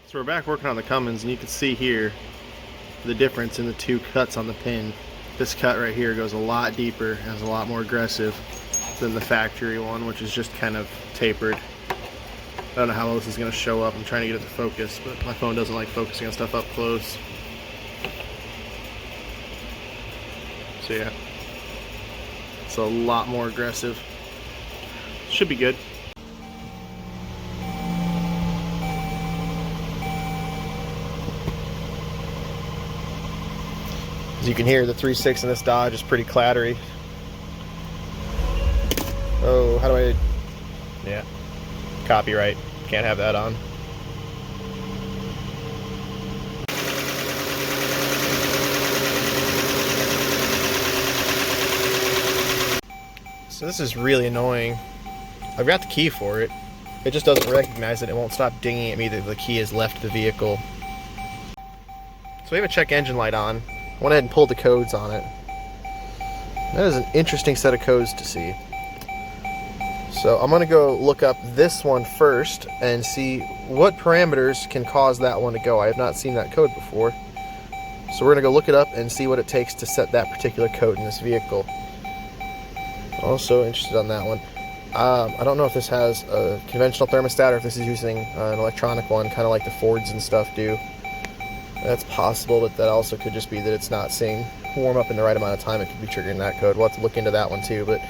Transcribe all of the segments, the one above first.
So we're back working on the Cummins, and you can see here the difference in the two cuts on the pin. This cut right here goes a lot deeper and is a lot more aggressive than the factory one, which is just kind of tapered. I don't know how well this is going to show up. I'm trying to get it to focus, but my phone doesn't like focusing on stuff up close. So yeah, it's a lot more aggressive. Should be good. As you can hear, the 3.6 in this Dodge is pretty clattery. Oh, how do I... Yeah, copyright. Can't have that on. So this is really annoying. I've got the key for it. It just doesn't recognize it. It won't stop dinging at me that the key has left the vehicle. So we have a check engine light on. I went ahead and pulled the codes on it. That is an interesting set of codes to see. So I'm going to go look up this one first and see what parameters can cause that one to go. I have not seen that code before. So we're going to go look it up and see what it takes to set that particular code in this vehicle. Also interested on that one. I don't know if this has a conventional thermostat or if this is using an electronic one, kind of like the Fords and stuff do. That's possible, but that also could just be that it's not saying warm up in the right amount of time. It could be triggering that code. We'll have to look into that one too. But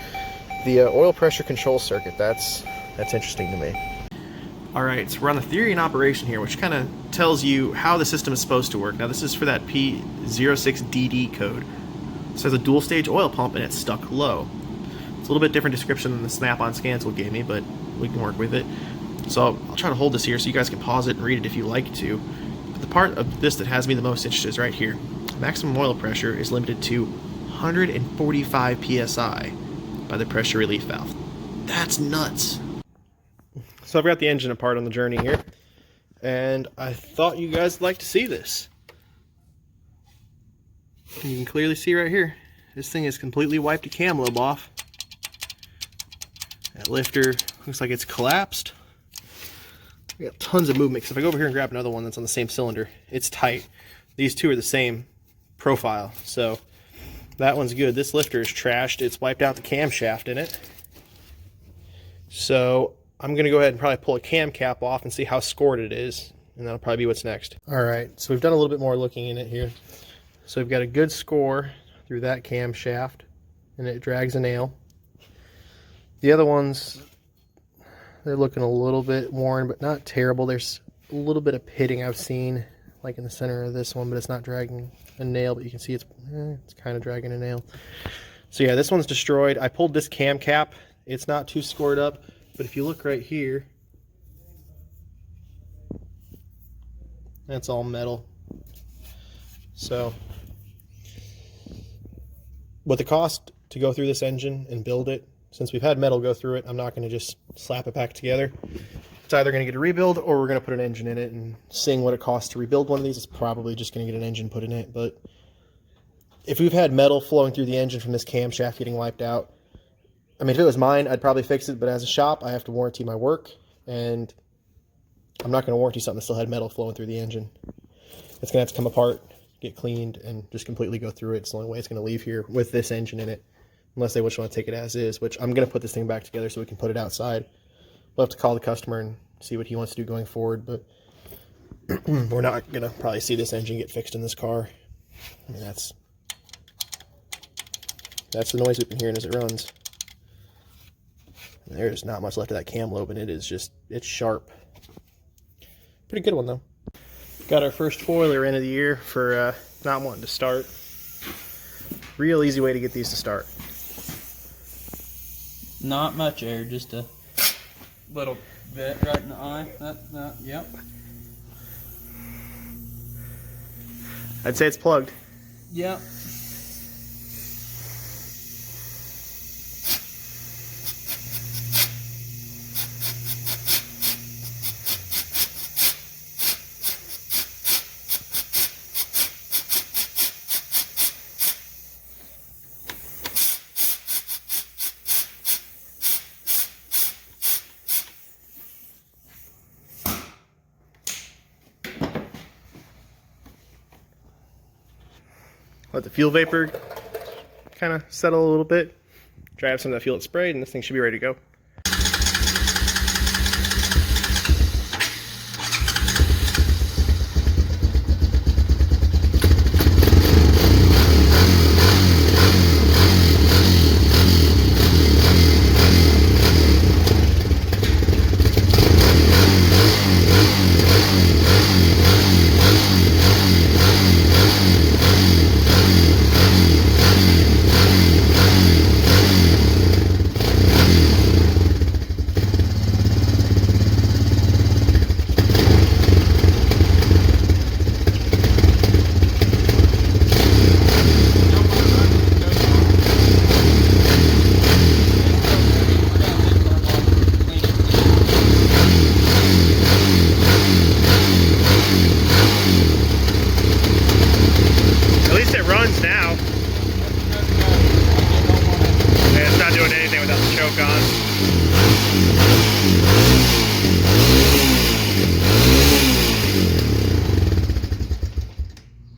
the oil pressure control circuit, that's interesting to me. Alright, so we're on the theory and operation here, which kind of tells you how the system is supposed to work. Now this is for that P06DD code. It says a dual stage oil pump and it's stuck low. It's a little bit different description than the snap-on scans will give me, but we can work with it. So I'll try to hold this here so you guys can pause it and read it if you like to. But the part of this that has me the most interested is right here. Maximum oil pressure is limited to 145 psi by the pressure relief valve. That's nuts. So I've got the engine apart on the journey here, and I thought you guys would like to see this. And you can clearly see right here, this thing is completely wiped a cam lobe off. That lifter looks like it's collapsed. We got tons of movement, because if I go over here and grab another one that's on the same cylinder, it's tight. These two are the same profile, so that one's good. This lifter is trashed. It's wiped out the camshaft in it. So I'm going to go ahead and probably pull a cam cap off and see how scored it is, and that'll probably be what's next. Alright, so we've done a little bit more looking in it here. So we've got a good score through that camshaft, and it drags a nail. The other ones, they're looking a little bit worn, but not terrible. There's a little bit of pitting I've seen, like in the center of this one, but it's not dragging a nail, but you can see it's kind of dragging a nail. So yeah, this one's destroyed. I pulled this cam cap. It's not too scored up, but if you look right here, that's all metal. So what the cost to go through this engine and build it, since we've had metal go through it, I'm not going to just slap it back together. It's either going to get a rebuild or we're going to put an engine in it, and seeing what it costs to rebuild one of these, it's probably just going to get an engine put in it. But if we've had metal flowing through the engine from this camshaft getting wiped out, I mean, if it was mine, I'd probably fix it, but as a shop, I have to warranty my work, and I'm not going to warranty something that still had metal flowing through the engine. It's going to have to come apart, get cleaned, and just completely go through it. It's the only way it's going to leave here with this engine in it, unless they just want to take it as is, which I'm going to put this thing back together so we can put it outside. We'll have to call the customer and see what he wants to do going forward, but we're not going to probably see this engine get fixed in this car. I mean, that's the noise we've been hearing as it runs. And there's not much left of that cam lobe, and it's sharp. Pretty good one, though. Got our first foiler end of the year for not wanting to start. Real easy way to get these to start. Not much air, just a little bit right in the eye. Yep. I'd say it's plugged. Yep. let the fuel vapor kind of settle a little bit. Dry up some of that fuel it sprayed, and this thing should be ready to go.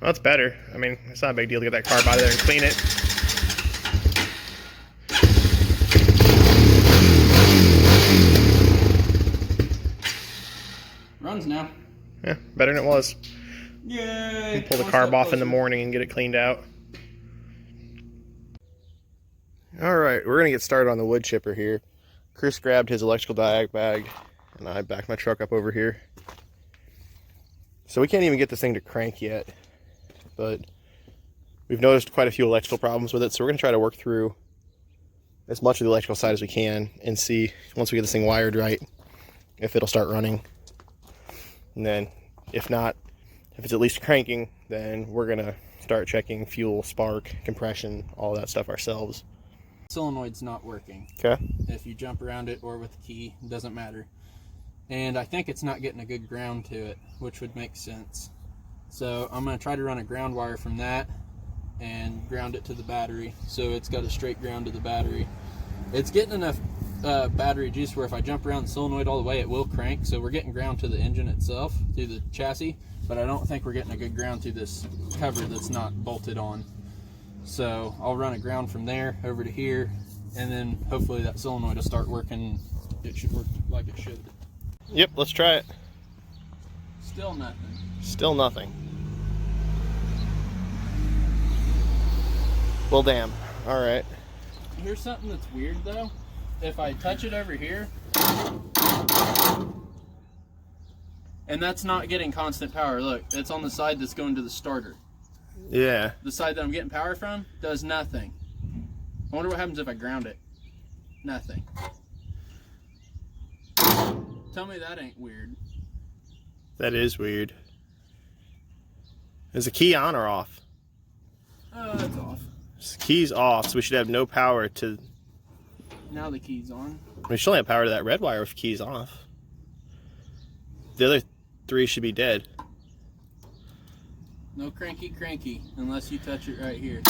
Well, that's better. I mean, it's not a big deal to get that carb out of there and clean it. Runs now. Yeah, better than it was. Yay! Pull the carb off in the morning and get it cleaned out. Alright, we're going to get started on the wood chipper here. Chris grabbed his electrical diag bag, and I backed my truck up over here. So we can't even get this thing to crank yet, but we've noticed quite a few electrical problems with it, so we're going to try to work through as much of the electrical side as we can and see, once we get this thing wired right, if it'll start running. And then, if not, if it's at least cranking, then we're going to start checking fuel, spark, compression, all that stuff ourselves. Solenoid's not working. Okay. If you jump around it or with the key, it doesn't matter. And I think it's not getting a good ground to it, which would make sense. So I'm going to try to run a ground wire from that and ground it to the battery, so it's got a straight ground to the battery. It's getting enough battery juice where if I jump around the solenoid all the way, it will crank. So we're getting ground to the engine itself through the chassis, but I don't think we're getting a good ground through this cover that's not bolted on. So I'll run a ground from there over to here, and then hopefully that solenoid will start working. It should work like it should. Yep, let's try it. Still nothing. Still nothing. Well, damn. All right. Here's something that's weird though. If I touch it over here, and that's not getting constant power. Look, it's on the side that's going to the starter. Yeah. The side that I'm getting power from does nothing. I wonder what happens if I ground it. Nothing. Tell me that ain't weird. That is weird. Is the key on or off? It's off. The key's off, so we should have no power to... Now the key's on. We should only have power to that red wire if the key's off. The other three should be dead. No cranky unless you touch it right here.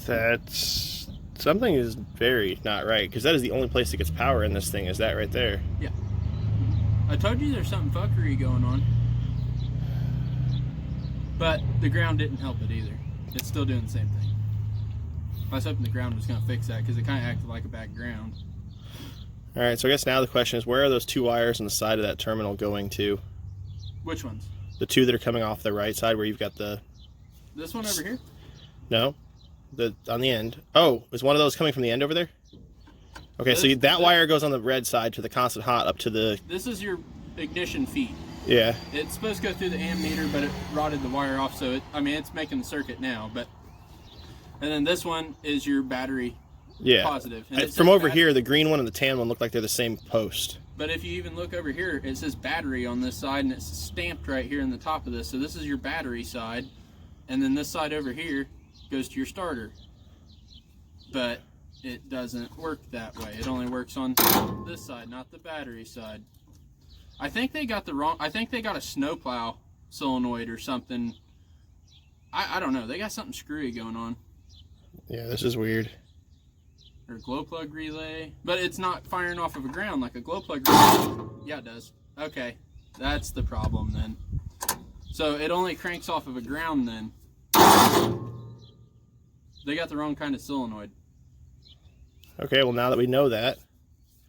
That's... Something is very not right, because that is the only place that gets power in this thing, is that right there. Yeah. I told you there's something fuckery going on. But the ground didn't help it either. It's still doing the same thing. I was hoping the ground was going to fix that, because it kind of acted like a bad ground. Alright, so I guess now the question is, where are those two wires on the side of that terminal going to? Which ones? The two that are coming off the right side, where you've got the... This one over here? No. On the end. Oh, is one of those coming from the end over there? Okay, so that wire goes on the red side to the constant hot up to the... This is your ignition feed. Yeah. It's supposed to go through the ammeter, but it rotted the wire off, so it's making the circuit now. But and then this one is your battery positive. And from over here, the green one and the tan one look like they're the same post. But if you even look over here, it says battery on this side, and it's stamped right here in the top of this. So this is your battery side, and then this side over here goes to your starter. But it doesn't work that way. It only works on this side, not the battery side. I think they got a snowplow solenoid or something. I don't know. They got something screwy going on. Yeah, this is weird. Or a glow plug relay. But it's not firing off of a ground like a glow plug relay. Yeah, it does. Okay. That's the problem then. So it only cranks off of a ground then. They got the wrong kind of solenoid. Okay, well now that we know that.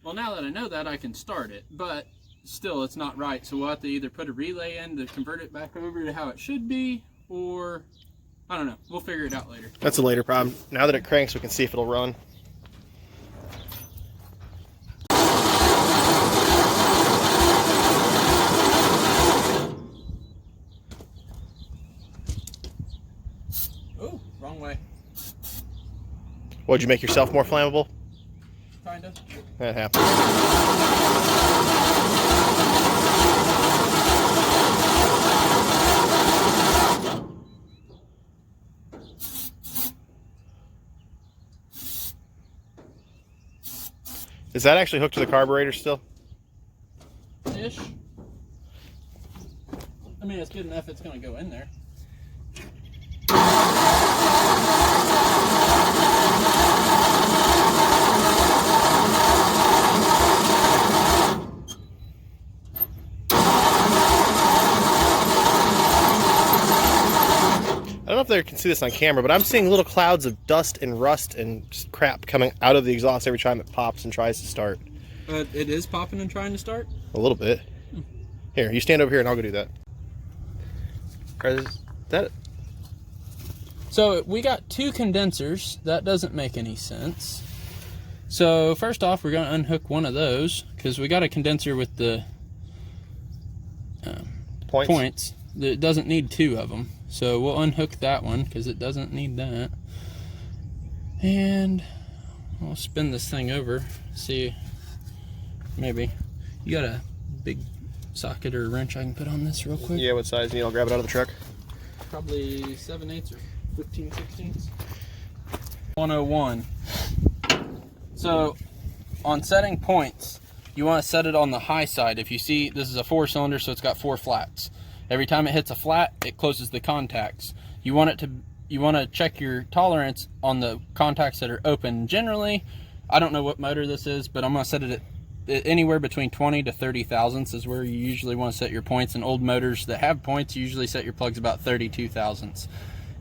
Well, now that I know that, I can start it, but still it's not right. So we'll have to either put a relay in to convert it back over to how it should be, or I don't know. We'll figure it out later. That's a later problem. Now that it cranks, we can see if it'll run. Oh, wrong way. What'd you make yourself more flammable? Kinda. That happens. Is that actually hooked to the carburetor still? Ish. I mean, it's good enough it's going to go in there. I don't know if they can see this on camera, but I'm seeing little clouds of dust and rust and just crap coming out of the exhaust every time it pops and tries to start. It is popping and trying to start? A little bit. Here, you stand over here and I'll go do that. Is that... So we got 2 condensers. That doesn't make any sense. So first off, we're going to unhook one of those because we got a condenser with the points. It doesn't need 2 of them. So we'll unhook that one because it doesn't need that. And I'll spin this thing over. See, maybe. You got a big socket or wrench I can put on this real quick? Yeah, what size? You need, I'll grab it out of the truck. Probably 7/8 or 15/16. 101. So on setting points, you want to set it on the high side. If you see, this is a 4-cylinder, so it's got 4 flats. Every time it hits a flat, it closes the contacts. You want to check your tolerance on the contacts that are open. Generally, I don't know what motor this is, but I'm going to set it at anywhere between 20 to 30 thousandths is where you usually want to set your points. And old motors that have points, you usually set your plugs about 32 thousandths.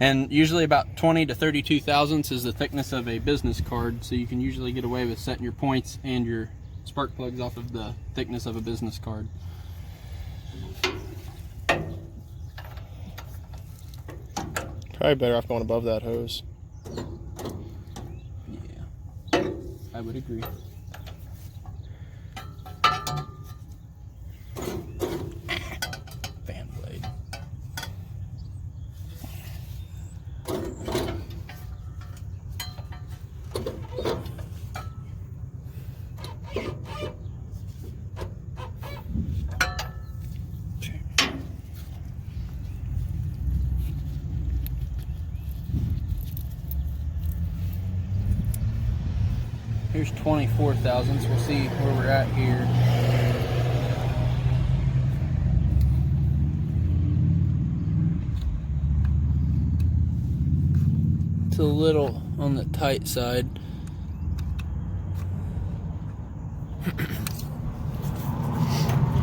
And usually about 20 to 32 thousandths is the thickness of a business card, so you can usually get away with setting your points and your spark plugs off of the thickness of a business card. Probably better off going above that hose. Yeah, I would agree. Fan blade. Here's 24 thousandths. We'll see where we're at here. It's a little on the tight side. You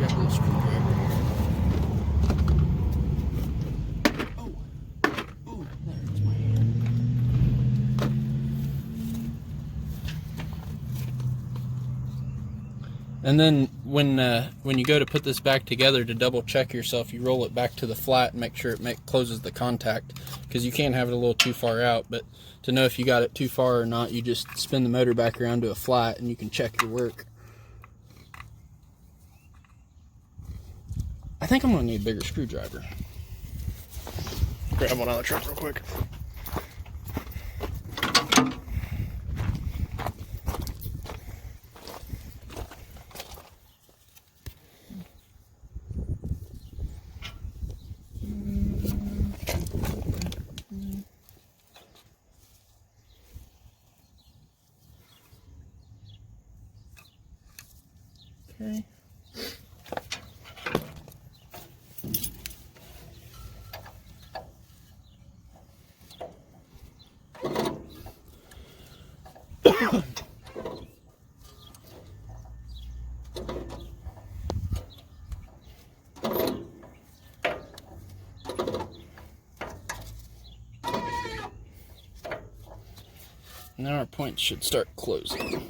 got the screwdriver. Oh, that hurts my hand. And then when you go to put this back together to double check yourself, you roll it back to the flat and make sure it closes the contact, because you can have it a little too far out. But to know if you got it too far or not, you just spin the motor back around to a flat and you can check your work. I think I'm gonna need a bigger screwdriver. Grab one out of the truck real quick. Okay. Now our points should start closing.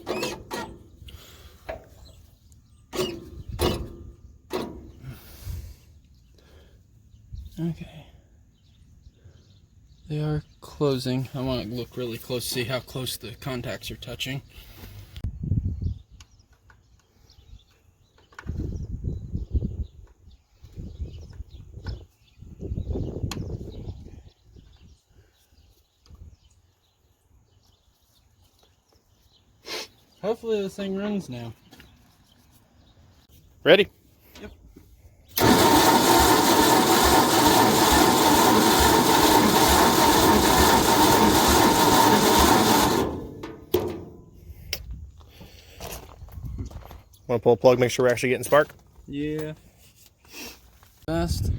Okay. They are closing. I want to look really close, see how close the contacts are touching. Hopefully this thing runs now. Ready? Yep. Want to pull a plug, make sure we're actually getting spark? Yeah. Best.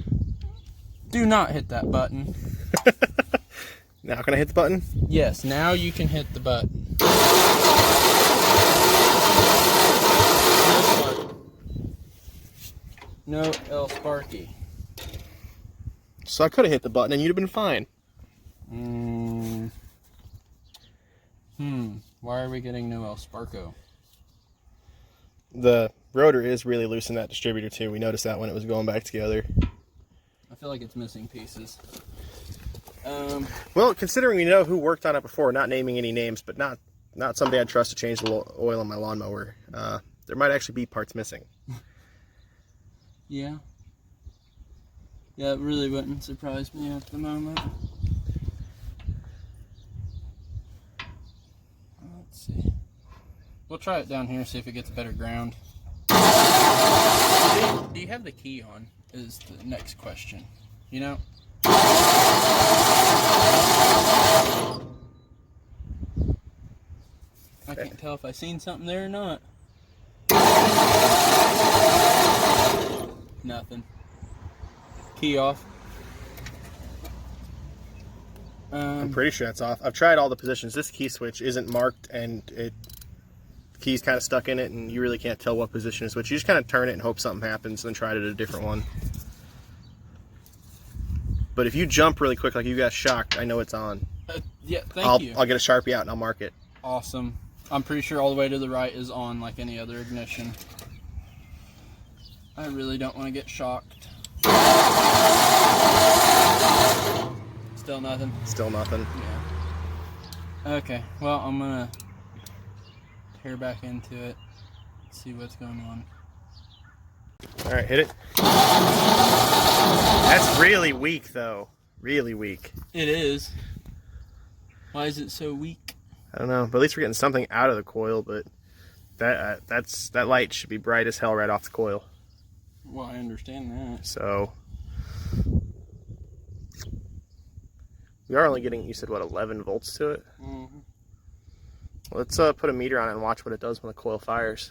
Do not hit that button. Now can I hit the button? Yes, now you can hit the button. No L Sparky. So I could have hit the button and you'd have been fine. Why are we getting no El Sparko? The rotor is really loose in that distributor too. We noticed that when it was going back together. I feel like it's missing pieces. Well, considering we know who worked on it before, not naming any names, but not somebody I'd trust to change the oil on my lawnmower, there might actually be parts missing. Yeah. Yeah, it really wouldn't surprise me at the moment. Let's see. We'll try it down here, see if it gets better ground. Do you have the key on, is the next question. You know? I can't tell if I seen something there or not. Nothing. Key off. I'm pretty sure that's off. I've tried all the positions. This key switch isn't marked, and the key's kind of stuck in it, and you really can't tell what position is which. You just kind of turn it and hope something happens, then try it at a different one. But if you jump really quick like you got shocked, I know it's on. Yeah, thank you. I'll get a Sharpie out and I'll mark it. Awesome. I'm pretty sure all the way to the right is on like any other ignition. I really don't want to get shocked. Still nothing? Still nothing. Yeah. Okay, well, I'm gonna tear back into it, see what's going on. Alright, hit it. That's really weak though. Really weak. It is. Why is it so weak? I don't know, but at least we're getting something out of the coil, but that light should be bright as hell right off the coil. Well, I understand that. So we are only getting, you said what, 11 volts to it? Mm-hmm. Let's put a meter on it and watch what it does when the coil fires.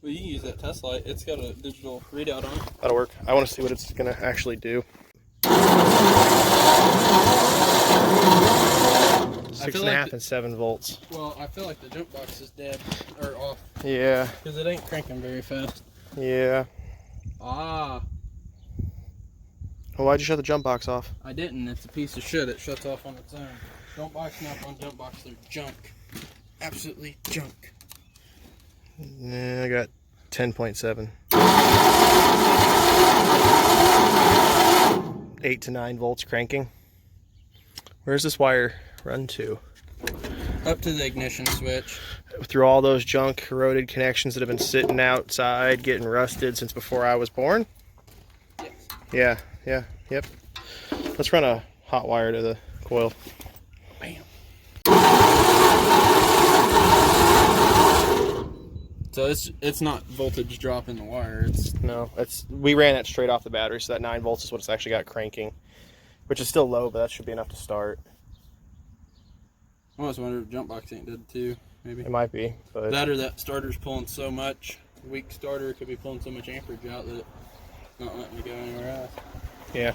Well, you can use that test light. It's got a digital readout on it. That'll work. I want to see what it's going to actually do. 6.5 and 7 volts. Well, I feel like the jump box is dead, or off. Yeah. Because it ain't cranking very fast. Yeah. Ah. Well, why'd you shut the jump box off? I didn't. It's a piece of shit. It shuts off on its own. Jump box, not on jump box. They're junk. Absolutely junk. Yeah, I got 10.7. 8 to 9 volts cranking. Where's this wire run to? Up to the ignition switch. Through all those junk, corroded connections that have been sitting outside, getting rusted since before I was born? Yes. Yep. Let's run a hot wire to the coil. Bam. So it's not voltage drop in the wire. We ran it straight off the battery, so that 9 volts is what it's actually got cranking, which is still low, but that should be enough to start. I was wondering if jump box ain't dead too. Maybe it might be, but that or that starter's pulling so much. Weak starter could be pulling so much amperage out that it's not letting me go anywhere else. Yeah.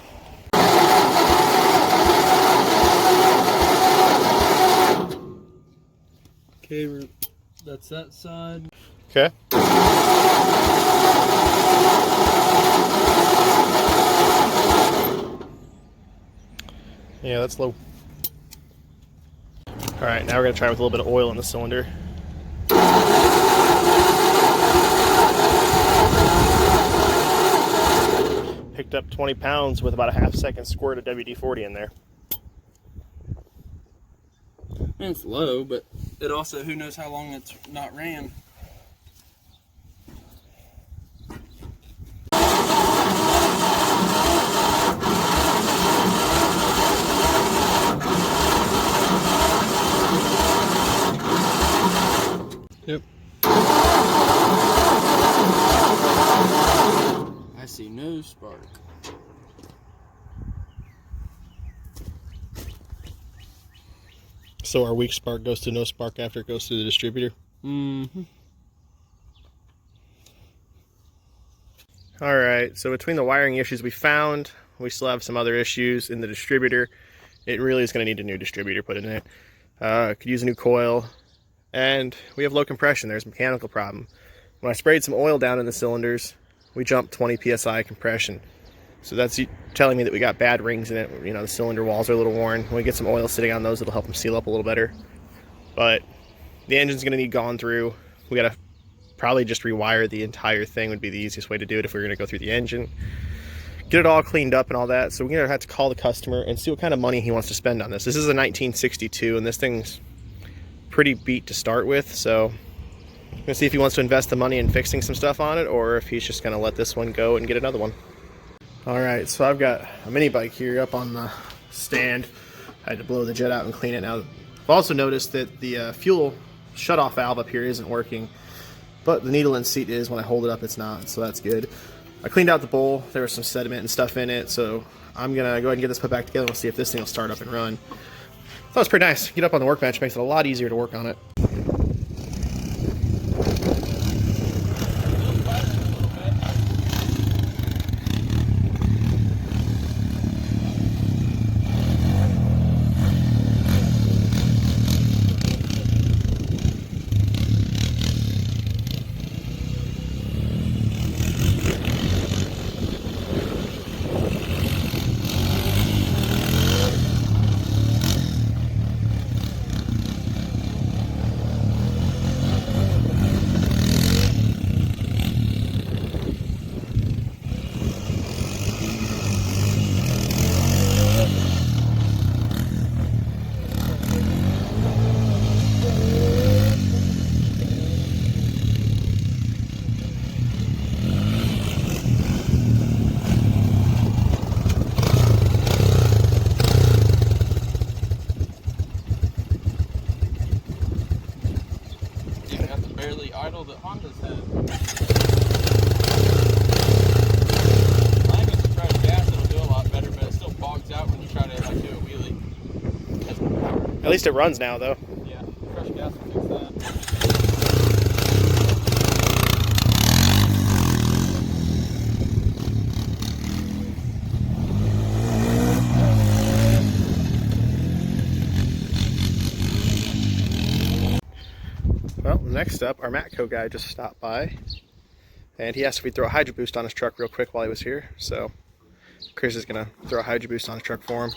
Okay, that's that side. Okay. Yeah, that's low. Alright, now we're going to try with a little bit of oil in the cylinder. Picked up 20 pounds with about a half-second squirt of WD-40 in there. And it's low, but it also, who knows how long it's not ran. Yep. I see no spark. So our weak spark goes to no spark after it goes through the distributor? Mm-hmm. Alright, so between the wiring issues we found, we still have some other issues in the distributor. It really is going to need a new distributor put in it. Could use a new coil. And we have low compression. There's a mechanical problem. When I sprayed some oil down in the cylinders, we jumped 20 psi compression. So that's telling me that we got bad rings in it. You know, the cylinder walls are a little worn. When we get some oil sitting on those, it'll help them seal up a little better. But the engine's going to need gone through. We got to probably just rewire the entire thing would be the easiest way to do it if we were going to go through the engine. Get it all cleaned up and all that. So we're going to have to call the customer and see what kind of money he wants to spend on this. This is a 1962, and this thing's pretty beat to start with. So I'm going to see if he wants to invest the money in fixing some stuff on it, or if he's just going to let this one go and get another one. Alright, so I've got a mini bike here up on the stand. I had to blow the jet out and clean it. Now, I've also noticed that the fuel shutoff valve up here isn't working, but the needle and seat is. When I hold it up, it's not, so that's good. I cleaned out the bowl. There was some sediment and stuff in it, so I'm going to go ahead and get this put back together and we'll see if this thing will start up and run. That was pretty nice. Get up on the workbench, makes it a lot easier to work on it. Barely idle that Honda's had. I think if you try to gas, it'll do a lot better, but it still bogs out when you try to like do a wheelie. At least it runs now, though. Yeah, fresh gas will fix that. Well, next up, our Matco guy just stopped by, and he asked if we'd throw a Hydro Boost on his truck real quick while he was here. So Chris is going to throw a Hydro Boost on his truck for him.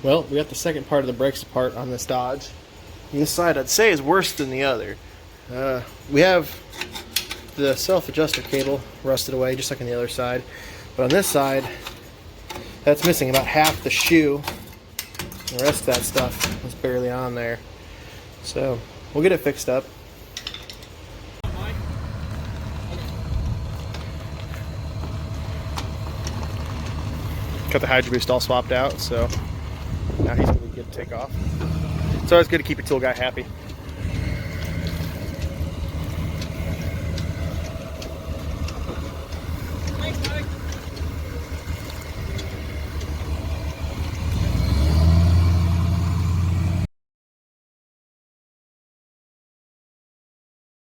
Well, we got the second part of the brakes apart on this Dodge. This side, I'd say, is worse than the other. We have the self-adjuster cable rusted away, just like on the other side. But on this side, that's missing about half the shoe. The rest of that stuff was barely on there. So we'll get it fixed up. Got the Hydro Boost all swapped out, so now he's going to be good to take off. It's always good to keep your tool guy happy.